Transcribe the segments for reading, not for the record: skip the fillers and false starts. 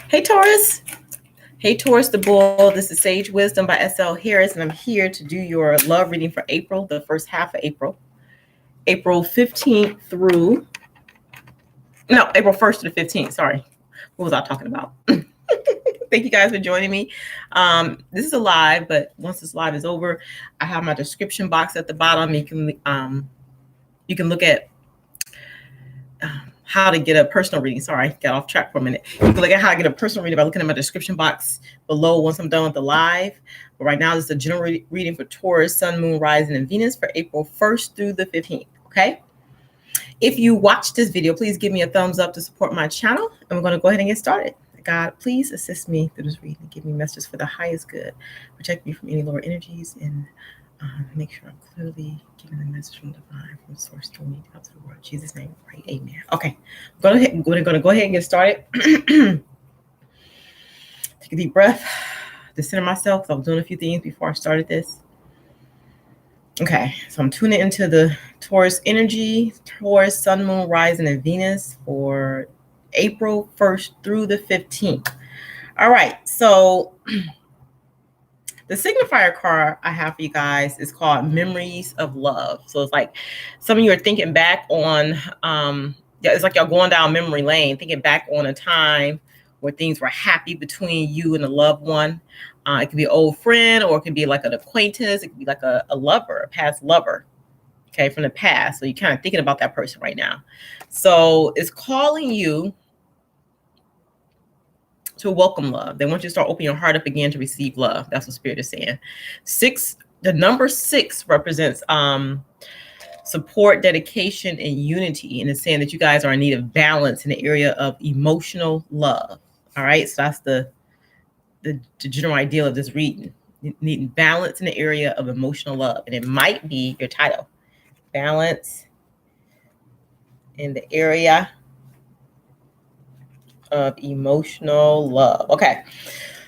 Hey, Taurus. Hey, Taurus the Bull. This is Sage Wisdom by S.L. Harris, and I'm here to do your love reading for April, the first half of April. April 15th through... No, April 1st to the 15th. Sorry. What was I talking about? Thank you guys for joining me. This is a live, but once this live is over, I have my description box at the bottom. You can look at how to get a personal reading. Sorry, got off track for a minute. You can look at how to get a personal reading by looking at my description box below once I'm done with the live. But right now, this is a general reading for Taurus, Sun, Moon, Rising, and Venus for April 1st through the 15th, okay? If you watched this video, please give me a thumbs up to support my channel, and we're going to go ahead and get started. God, please assist me through this reading. Give me messages for the highest good. Protect me from any lower energies, and make sure I'm clearly giving the message from divine, from source through me out to the world. In Jesus' name, pray, amen. Okay, I'm going to go ahead and get started. Take a deep breath to center myself, because I was doing a few things before I started this. Okay, so I'm tuning into the Taurus energy, Taurus, Sun, Moon, Rising, and Venus for April 1st through the 15th. All right, so the signifier card I have for you guys is called Memories of Love. So it's like some of you are thinking back on, it's like y'all going down memory lane, thinking back on a time where things were happy between you and a loved one. It could be an old friend, or it could be like an acquaintance. It could be like a lover, a past lover, okay, from the past. So you're kind of thinking about that person right now. So it's calling you to welcome love. They want you to start opening your heart up again to receive love. That's what Spirit is saying. The number 6 represents support, dedication, and unity. And it's saying that you guys are in need of balance in the area of emotional love. All right. So that's the general idea of this reading. You need balance in the area of emotional love. And it might be your title. Balance in the area of emotional love. Okay.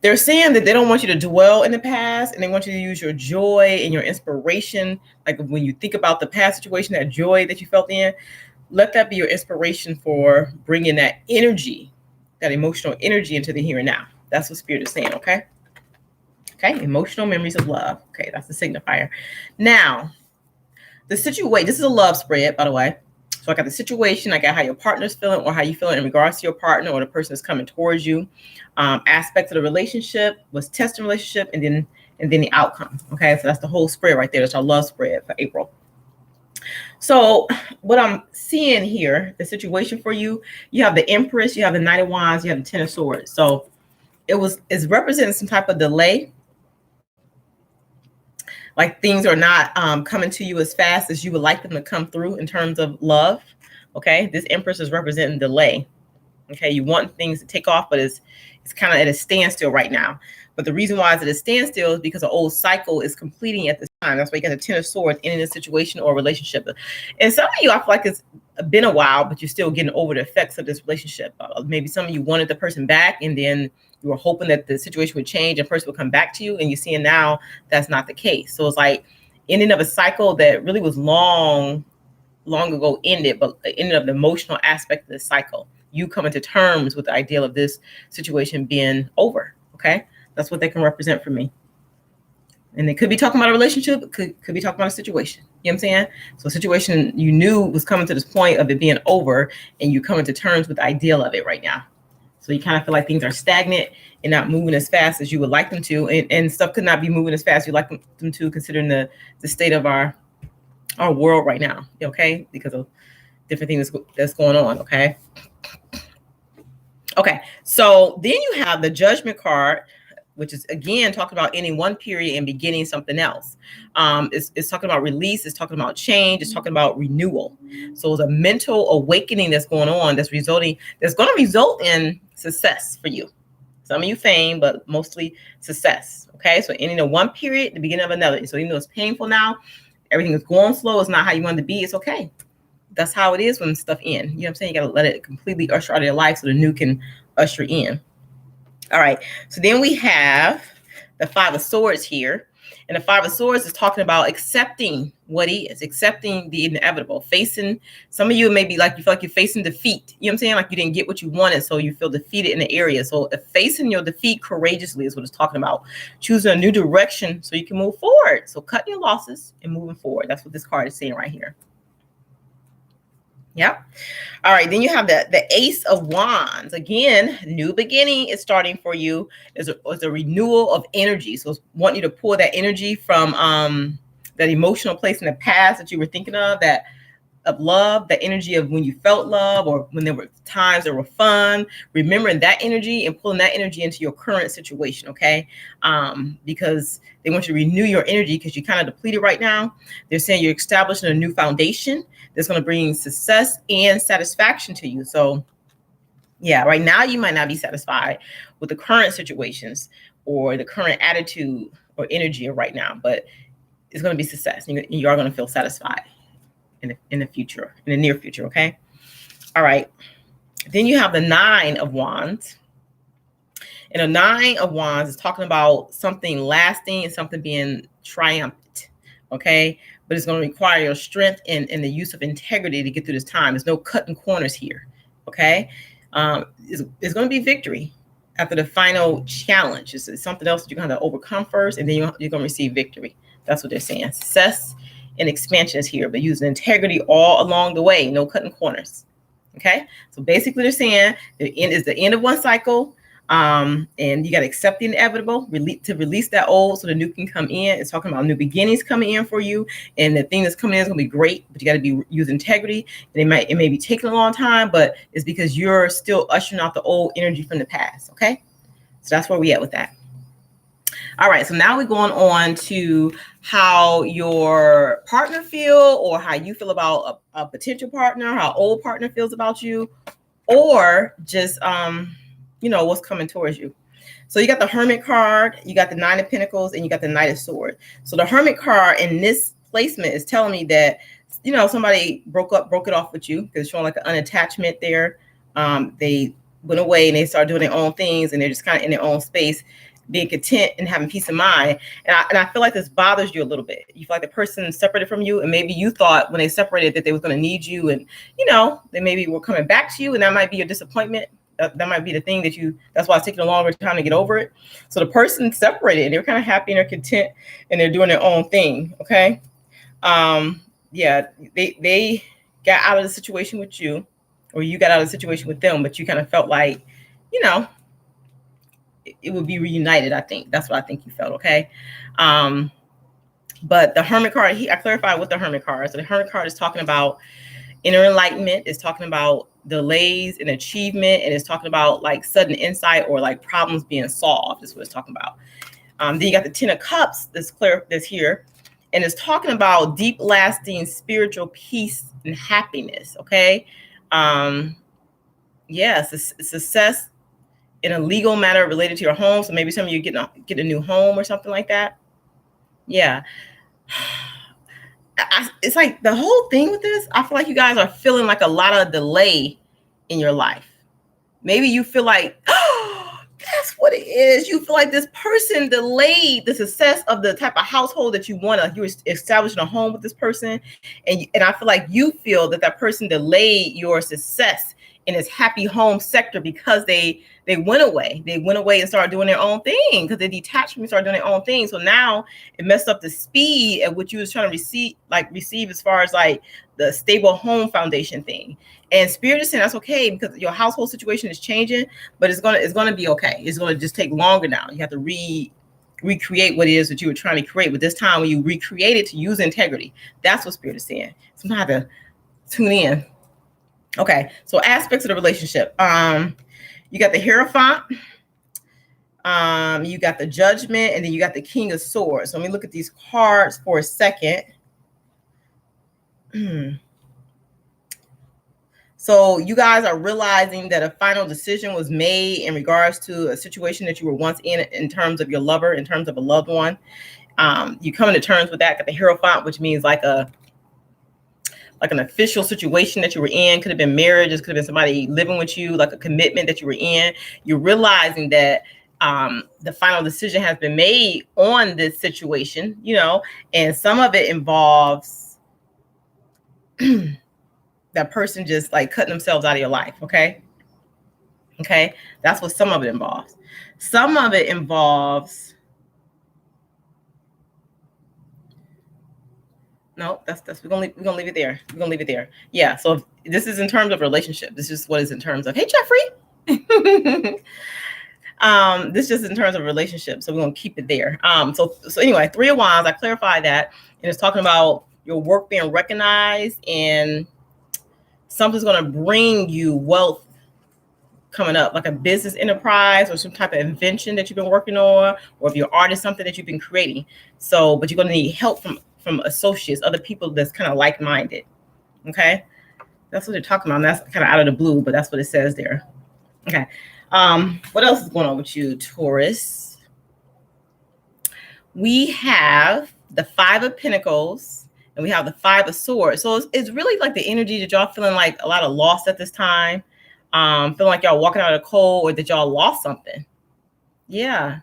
They're saying that they don't want you to dwell in the past, and they want you to use your joy and your inspiration. Like when you think about the past situation, that joy that you felt in, let that be your inspiration for bringing that energy, that emotional energy into the here and now. That's what Spirit is saying. Okay. Okay. Emotional memories of love. Okay. That's the signifier. Now, the situation, this is a love spread, by the way. So I got the situation, I got how your partner's feeling or how you feeling in regards to your partner or the person that's coming towards you. Aspects of the relationship, was testing relationship, and then the outcome. Okay, so that's the whole spread right there. That's our love spread for April. So what I'm seeing here, the situation for you, you have the Empress, you have the Knight of Wands, you have the Ten of Swords. So it's representing some type of delay. Like things are not coming to you as fast as you would like them to come through in terms of love. Okay, this Empress is representing delay. Okay, you want things to take off, but it's kind of at a standstill right now. But the reason why it's at a standstill is because an old cycle is completing at this time. That's why you got the Ten of Swords in a situation or relationship. And some of you, I feel like it's been a while, but you're still getting over the effects of this relationship. Maybe some of you wanted the person back, and then you were hoping that the situation would change and person would come back to you, and you're seeing now that's not the case. So it's like ending of a cycle that really was long ago ended, but ended up the emotional aspect of the cycle. You coming to terms with the ideal of this situation being over. Okay, that's what they can represent for me. And they could be talking about a relationship, could be talking about a situation. You know what I'm saying? So a situation you knew was coming to this point of it being over, and you coming to terms with the ideal of it right now. So you kind of feel like things are stagnant and not moving as fast as you would like them to. And stuff could not be moving as fast as you like them to, considering the state of our world right now, okay? Because of different things that's going on, okay? Okay, so then you have the Judgment card, which is, again, talking about ending one period and beginning something else. It's talking about release. It's talking about change. It's talking about renewal. So it's a mental awakening that's going on that's going to result in success for you. Some of you fame, but mostly success. Okay, so ending of one period, the beginning of another. So even though it's painful now, everything is going slow. It's not how you want it to be. It's okay. That's how it is when stuff ends. You know what I'm saying? You got to let it completely usher out of your life so the new can usher in. All right. So then we have the Five of Swords here. And the Five of Swords is talking about accepting what is, accepting the inevitable, facing, some of you maybe like, you feel like you're facing defeat. You know what I'm saying? Like you didn't get what you wanted, so you feel defeated in the area. So facing your defeat courageously is what it's talking about. Choosing a new direction so you can move forward. So cutting your losses and moving forward. That's what this card is saying right here. Yep. All right. Then you have the Ace of Wands. Again, new beginning is starting for you. It's a renewal of energy. So it's wanting you to pull that energy from that emotional place in the past that you were thinking of, that of love, the energy of when you felt love or when there were times that were fun, remembering that energy and pulling that energy into your current situation, okay? Because they want you to renew your energy because you're kind of depleted right now. They're saying you're establishing a new foundation that's going to bring success and satisfaction to you. So yeah, right now you might not be satisfied with the current situations or the current attitude or energy of right now, but it's going to be success. You are going to feel satisfied in the future, in the near future, okay? All right. Then you have the Nine of Wands. And the Nine of Wands is talking about something lasting and something being triumphant, okay? But it's going to require your strength and the use of integrity to get through this time. There's no cutting corners here, okay? It's going to be victory after the final challenge. It's something else that you're going to overcome first, and then you're going to receive victory. That's what they're saying. Success and expansion is here, but using integrity all along the way, no cutting corners. Okay, so basically they're saying the end is the end of one cycle, and you got to accept the inevitable, release that old so the new can come in. It's talking about new beginnings coming in for you, and the thing that's coming in is going to be great, but you got to use integrity. And it may be taking a long time, but it's because you're still ushering out the old energy from the past. Okay, so that's where we at with that. All right, so now we're going on to how your partner feel, or how you feel about a potential partner, how old partner feels about you, or just what's coming towards you. So you got the Hermit card, you got the Nine of Pentacles, and you got the Knight of Swords. So the Hermit card in this placement is telling me that somebody broke it off with you, because it's showing like an unattachment there. They went away and they started doing their own things, and they're just kind of in their own space, being content and having peace of mind. And I feel like this bothers you a little bit. You feel like the person separated from you, and maybe you thought when they separated that they was going to need you, and they maybe were coming back to you, and that might be your disappointment. That might be the thing that's why it's taking a longer time to get over it. So the person separated, and they're kind of happy and they're content and they're doing their own thing. Okay. Yeah, they got out of the situation with you, or you got out of the situation with them, but you kind of felt like, it would be reunited. I think that's what I think you felt. Okay. But the Hermit card, I clarified with the Hermit card. So the Hermit card is talking about inner enlightenment. It's talking about delays in achievement, and it's talking about like sudden insight or like problems being solved. Is what it's talking about. Then you got the Ten of Cups that's here, and it's talking about deep, lasting spiritual peace and happiness. Okay. Yes, success in a legal matter related to your home. So maybe some of you get a new home or something like that. Yeah. It's like the whole thing with this, I feel like you guys are feeling like a lot of delay in your life. Maybe you feel like, oh, that's what it is. You feel like this person delayed the success of the type of household that you want. Like you were establishing a home with this person. And I feel like you feel that person delayed your success in this happy home sector because they went away. They went away and started doing their own thing, because they detached from you, started doing their own thing. So now it messed up the speed at which you was trying to receive as far as like the stable home foundation thing. And Spirit is saying that's okay, because your household situation is changing, but it's gonna be okay. It's gonna just take longer now. You have to recreate what it is that you were trying to create. But this time when you recreate it, to use integrity. That's what Spirit is saying. Sometimes I have to tune in. Okay, so aspects of the relationship. You got the Hierophant, you got the Judgment, and then you got the King of Swords. So let me look at these cards for a second. So you guys are realizing that a final decision was made in regards to a situation that you were once in terms of your lover, in terms of a loved one. You come to terms with that. Got the Hierophant, which means like an official situation that you were in. Could have been marriage, it could have been somebody living with you, like a commitment that you were in. You're realizing that the final decision has been made on this situation, and some of it involves that person just like cutting themselves out of your life. Okay. That's what some of it involves. Some of it involves, no, we're gonna leave it there. We're gonna leave it there. Yeah. So if this is in terms of relationship. This is what is in terms of, hey, Jeffrey. This just in terms of relationship. So we're gonna keep it there. So anyway, 3 of Wands, I clarify that, and it's talking about your work being recognized, and something's gonna bring you wealth coming up, like a business enterprise or some type of invention that you've been working on, or if you're an artist, something that you've been creating. So, but you're gonna need help from associates, other people that's kind of like-minded. Okay, that's what they're talking about. And that's kind of out of the blue, but that's what it says there. Okay. What else is going on with you, Taurus? We have the 5 of Pentacles and we have the 5 of Swords. So it's really like the energy that y'all feeling like a lot of loss at this time. Feeling like y'all walking out of the cold, or that y'all lost something. Yeah.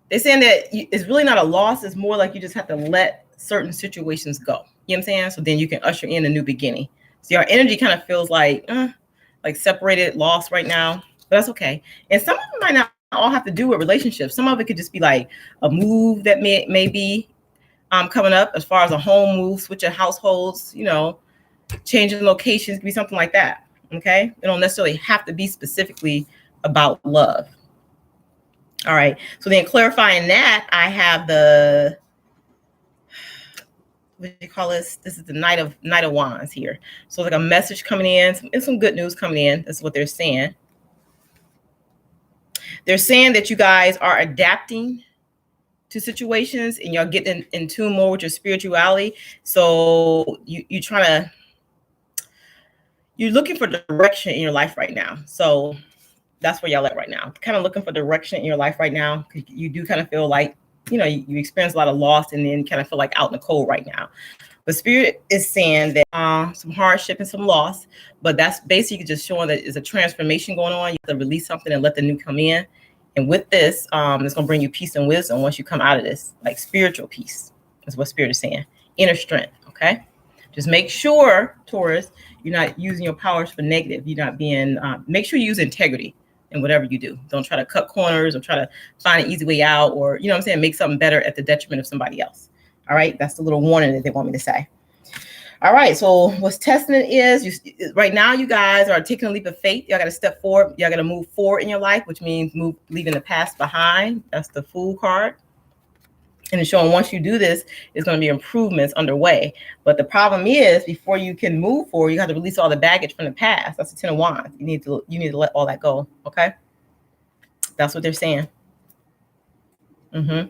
They're saying that it's really not a loss. It's more like you just have to let certain situations go. You know what I'm saying? So then you can usher in a new beginning. So your energy kind of feels like separated, lost right now, but that's okay. And some of it might not all have to do with relationships. Some of it could just be like a move that may be coming up, as far as a home move, switching households, changing locations, could be something like that. Okay, it don't necessarily have to be specifically about love. All right, so then clarifying that, I have the, what do you call this? This is the Knight of Wands here. So like a message coming in, some good news coming in. That's what they're saying. They're saying that you guys are adapting to situations and you're getting in tune more with your spirituality. So you're looking for direction in your life right now. So that's where y'all at right now. Kind of looking for direction in your life right now. You do kind of feel like, you experience a lot of loss and then kind of feel like out in the cold right now. But Spirit is saying that some hardship and some loss, but that's basically just showing that there's a transformation going on. You have to release something and let the new come in. And with this, it's going to bring you peace and wisdom once you come out of this, like spiritual peace. That's what Spirit is saying. Inner strength, okay? Just make sure, Taurus, you're not using your powers for negative. You're not being, make sure you use integrity in whatever you do. Don't try to cut corners or try to find an easy way out, or, make something better at the detriment of somebody else. All right. That's the little warning that they want me to say. All right. So what's testing it is right now, you guys are taking a leap of faith. Y'all got to step forward. Y'all got to move forward in your life, which means leaving the past behind. That's the Fool card. And it's showing once you do this, it's going to be improvements underway. But the problem is, before you can move forward, you have to release all the baggage from the past. That's the 10 of Wands. You need to let all that go. Okay. That's what they're saying. You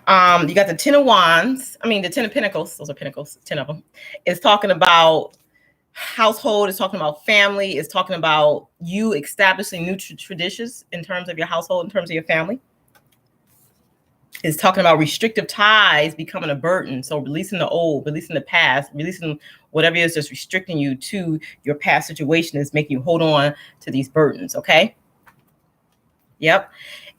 got the 10 of Wands. The 10 of Pentacles. Those are Pentacles, 10 of them. It's talking about household. It's talking about family. It's talking about you establishing new traditions in terms of your household, in terms of your family. It's talking about restrictive ties becoming a burden. So releasing the old, releasing the past, releasing whatever is just restricting you to your past situation is making you hold on to these burdens. Okay. Yep.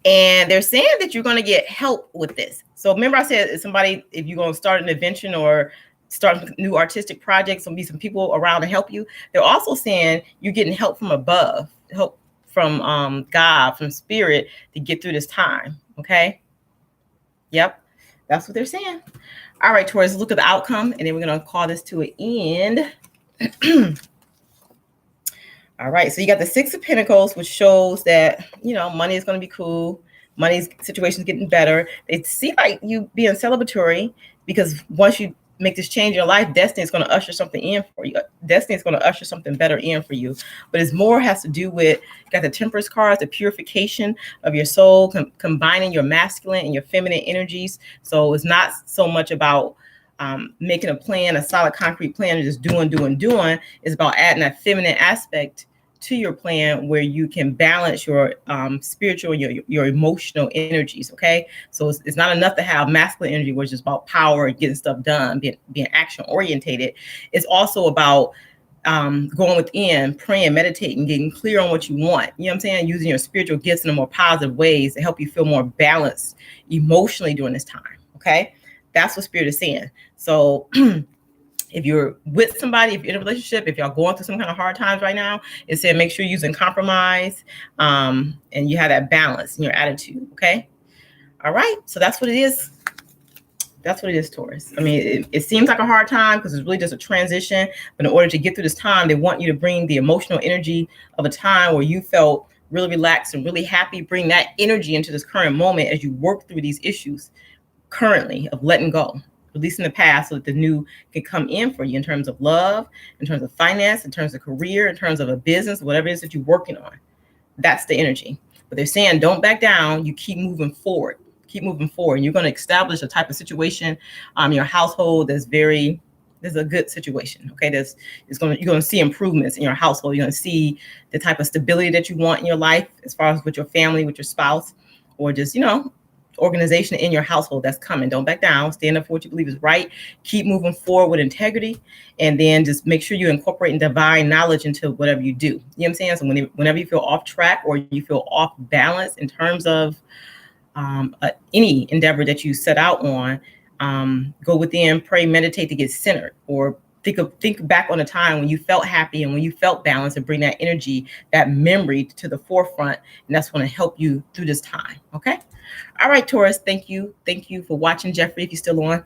And they're saying that you're going to get help with this. So remember I said, if you're going to start an invention or start new artistic projects, there'll be some people around to help you. They're also saying you're getting help from above, help from God, from Spirit, to get through this time. Okay. Yep, that's what they're saying. All right, Taurus, look at the outcome, and then we're going to call this to an end. All right, so you got the 6 of Pentacles, which shows that, money is going to be cool. Money's situation is getting better. They see like you being celebratory, because once you make this change in your life, destiny is going to usher something in for you. Destiny is going to usher something better in for you. But it's more has to do with, you got the Temperance cards, the purification of your soul, combining your masculine and your feminine energies. So it's not so much about making a plan, a solid concrete plan, and just doing. It's about adding that feminine aspect to your plan, where you can balance your spiritual, your emotional energies. Okay, so it's not enough to have masculine energy, which is about power and getting stuff done, being action orientated. It's also about going within, praying, meditating, getting clear on what you want. You know what I'm saying? Using your spiritual gifts in a more positive ways to help you feel more balanced emotionally during this time. Okay. That's what Spirit is saying. So if you're with somebody, if you're in a relationship, if y'all going through some kind of hard times right now, it said make sure you're using compromise and you have that balance in your attitude. Okay. All right. So that's what it is. That's what it is, Taurus. I mean, it seems like a hard time because it's really just a transition. But in order to get through this time, they want you to bring the emotional energy of a time where you felt really relaxed and really happy. Bring that energy into this current moment as you work through these issues currently of letting go, releasing the past so that the new can come in for you in terms of love, in terms of finance, in terms of career, in terms of a business, whatever it is that you're working on. That's the energy. But they're saying don't back down. You keep moving forward. Keep moving forward. And you're going to establish a type of situation in your household that's there's a good situation. Okay. You're going to see improvements in your household. You're going to see the type of stability that you want in your life as far as with your family, with your spouse, or just, organization in your household that's coming. Don't back down. Stand up for what you believe is right. Keep moving forward with integrity. And then just make sure you incorporate divine knowledge into whatever you do. You know what I'm saying? So whenever you feel off track or you feel off balance in terms of any endeavor that you set out on, go within, pray, meditate to get centered, or think back on a time when you felt happy and when you felt balanced, and bring that energy, that memory to the forefront. And that's going to help you through this time. Okay. All right, Taurus. Thank you. Thank you for watching, Jeffrey, if you're still on.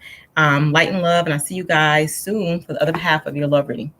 Light and love. And I'll see you guys soon for the other half of your love reading.